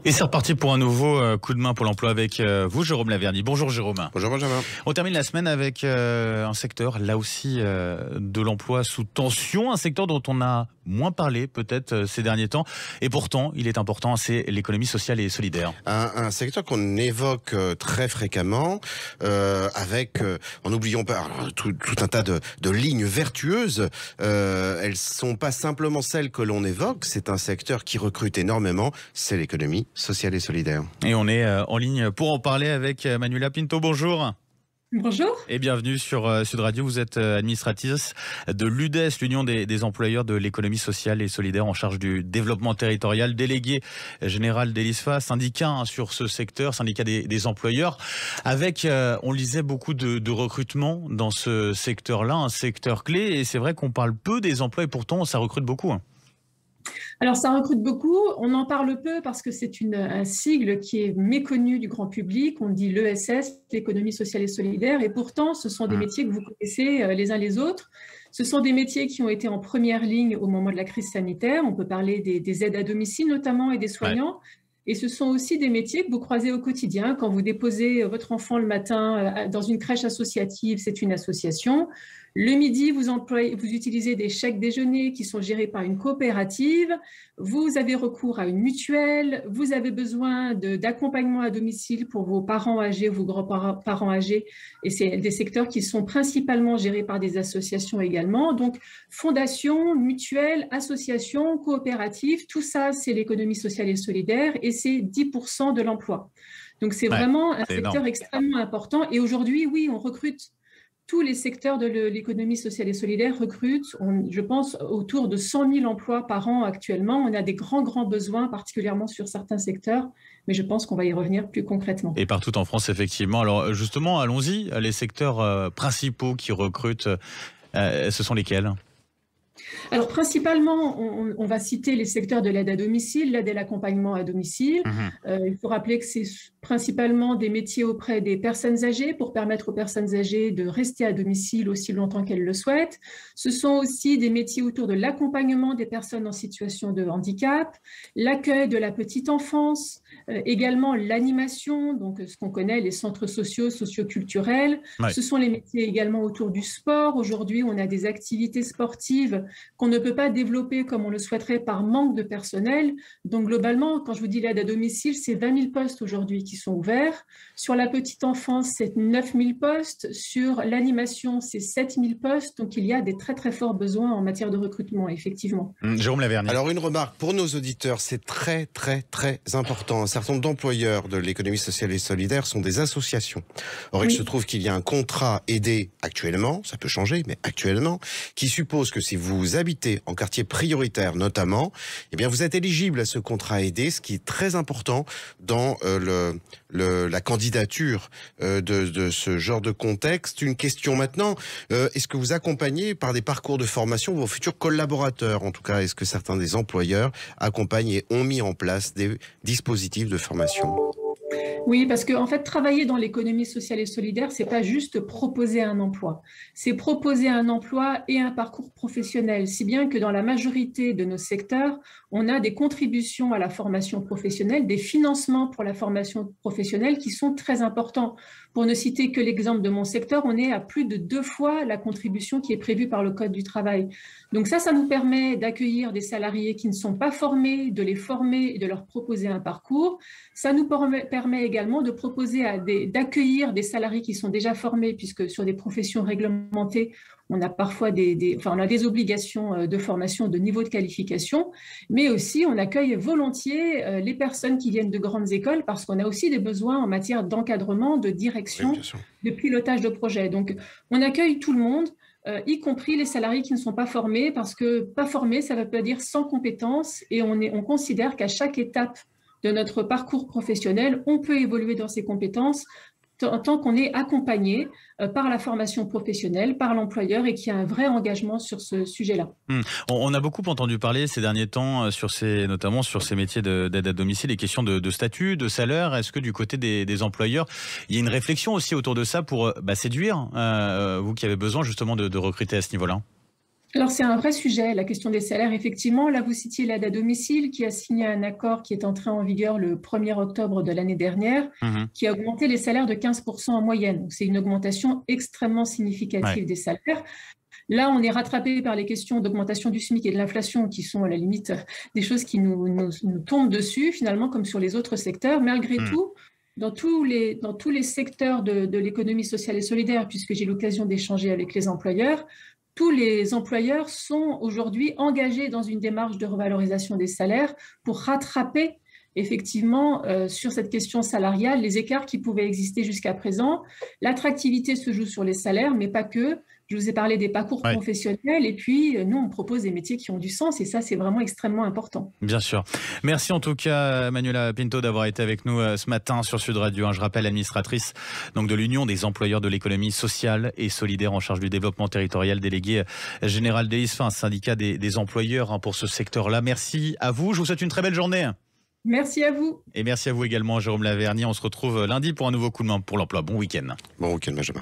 Et c'est reparti pour un nouveau coup de main pour l'emploi avec vous, Jérôme Laverny. Bonjour Jérôme. Bonjour Benjamin. On termine la semaine avec un secteur, là aussi, de l'emploi sous tension, un secteur dont on a moins parlé peut-être ces derniers temps. Et pourtant, il est important, c'est l'économie sociale et solidaire. Un secteur qu'on évoque très fréquemment, en n'oublions pas tout un tas de lignes vertueuses. Elles sont pas simplement celles que l'on évoque, c'est un secteur qui recrute énormément, c'est l'économie sociale et solidaire. Et on est en ligne pour en parler avec Manuela Pinto. Bonjour. Bonjour. Et bienvenue sur Sud Radio. Vous êtes administratrice de l'UDES, l'Union des employeurs de l'économie sociale et solidaire en charge du développement territorial, délégué général d'Elisfa, syndicat sur ce secteur, syndicat des employeurs, avec, on le disait, beaucoup de recrutement dans ce secteur-là, un secteur clé. Et c'est vrai qu'on parle peu des emplois et pourtant ça recrute beaucoup. Alors, ça recrute beaucoup. On en parle peu parce que c'est un sigle qui est méconnu du grand public. On dit l'ESS, l'économie sociale et solidaire. Et pourtant, ce sont des métiers que vous connaissez les uns les autres. Ce sont des métiers qui ont été en première ligne au moment de la crise sanitaire. On peut parler des aides à domicile notamment et des soignants. Ouais. Et ce sont aussi des métiers que vous croisez au quotidien. Quand vous déposez votre enfant le matin dans une crèche associative, c'est une association. Le midi, vous utilisez des chèques déjeuner qui sont gérés par une coopérative. Vous avez recours à une mutuelle. Vous avez besoin d'accompagnement à domicile pour vos parents âgés ou vos grands-parents âgés. Et c'est des secteurs qui sont principalement gérés par des associations également. Donc, fondation, mutuelle, association, coopérative, tout ça, c'est l'économie sociale et solidaire et c'est 10% de l'emploi. Donc, c'est vraiment un secteur énorme, extrêmement important. Et aujourd'hui, oui, on recrute. Tous les secteurs de l'économie sociale et solidaire recrutent, je pense, autour de 100 000 emplois par an actuellement. On a des grands besoins, particulièrement sur certains secteurs, mais je pense qu'on va y revenir plus concrètement. Et partout en France, effectivement. Alors justement, allons-y. Les secteurs principaux qui recrutent, ce sont lesquels ? Alors, principalement, on va citer les secteurs de l'aide à domicile, l'aide et l'accompagnement à domicile. Il faut rappeler que c'est principalement des métiers auprès des personnes âgées pour permettre aux personnes âgées de rester à domicile aussi longtemps qu'elles le souhaitent. Ce sont aussi des métiers autour de l'accompagnement des personnes en situation de handicap, l'accueil de la petite enfance, également l'animation, donc ce qu'on connaît, les centres sociaux, socioculturels. Ouais. Ce sont les métiers également autour du sport. Aujourd'hui, on a des activités sportives qu'on ne peut pas développer comme on le souhaiterait par manque de personnel. Donc globalement, quand je vous dis l'aide à domicile, c'est 20 000 postes aujourd'hui qui sont ouverts. Sur la petite enfance, c'est 9 000 postes. Sur l'animation, c'est 7 000 postes. Donc il y a des très forts besoins en matière de recrutement, effectivement. Jérôme Laverny. Alors une remarque pour nos auditeurs, c'est très important. Un certain nombre d'employeurs de l'économie sociale et solidaire sont des associations. Or, il se trouve qu'il y a un contrat aidé actuellement, ça peut changer, mais actuellement, qui suppose que si vous habitez en quartier prioritaire notamment, eh bien vous êtes éligible à ce contrat aidé, ce qui est très important dans la candidature de ce genre de contexte. Une question maintenant, est-ce que vous accompagnez par des parcours de formation vos futurs collaborateurs? En tout cas, est-ce que certains des employeurs accompagnent et ont mis en place des dispositifs de formation? Oui, parce que en fait, travailler dans l'économie sociale et solidaire, c'est pas juste proposer un emploi. C'est proposer un emploi et un parcours professionnel, si bien que dans la majorité de nos secteurs, on a des contributions à la formation professionnelle, des financements pour la formation professionnelle qui sont très importants. Pour ne citer que l'exemple de mon secteur, on est à plus de 2 fois la contribution qui est prévue par le Code du travail. Donc ça nous permet d'accueillir des salariés qui ne sont pas formés, de les former et de leur proposer un parcours. Ça nous permet également de proposer d'accueillir des salariés qui sont déjà formés, puisque sur des professions réglementées, on a parfois on a des obligations de formation, de niveau de qualification, mais aussi on accueille volontiers les personnes qui viennent de grandes écoles parce qu'on a aussi des besoins en matière d'encadrement, de direction, de pilotage de projet. Donc, on accueille tout le monde, y compris les salariés qui ne sont pas formés, parce que pas formés, ça ne veut pas dire sans compétences, et on considère qu'à chaque étape de notre parcours professionnel, on peut évoluer dans ses compétences tant qu'on est accompagné par la formation professionnelle, par l'employeur et qu'il y a un vrai engagement sur ce sujet-là. On a beaucoup entendu parler ces derniers temps, notamment sur ces métiers d'aide à domicile, les questions de statut, de salaire. Est-ce que du côté des employeurs, il y a une réflexion aussi autour de ça pour séduire, vous qui avez besoin justement de recruter à ce niveau-là ? Alors, c'est un vrai sujet, la question des salaires. Effectivement, là, vous citiez l'aide à domicile qui a signé un accord qui est entré en vigueur le 1er octobre de l'année dernière, qui a augmenté les salaires de 15% en moyenne. Donc, c'est une augmentation extrêmement significative des salaires. Là, on est rattrapé par les questions d'augmentation du SMIC et de l'inflation qui sont à la limite des choses qui nous tombent dessus, finalement, comme sur les autres secteurs. Malgré tout, dans tous les secteurs de l'économie sociale et solidaire, puisque j'ai l'occasion d'échanger avec les employeurs, tous les employeurs sont aujourd'hui engagés dans une démarche de revalorisation des salaires pour rattraper effectivement sur cette question salariale les écarts qui pouvaient exister jusqu'à présent. L'attractivité se joue sur les salaires, mais pas que. Je vous ai parlé des parcours professionnels et puis nous, on propose des métiers qui ont du sens et ça, c'est vraiment extrêmement important. Bien sûr. Merci en tout cas, Manuela Pinto, d'avoir été avec nous ce matin sur Sud Radio. Je rappelle, administratrice donc, de l'Union des employeurs de l'économie sociale et solidaire en charge du développement territorial, déléguée générale d'Elisfa, un syndicat des employeurs pour ce secteur-là. Merci à vous. Je vous souhaite une très belle journée. Merci à vous. Et merci à vous également, Jérôme Lavergne. On se retrouve lundi pour un nouveau coup de main pour l'emploi. Bon week-end. Bon week-end, Benjamin.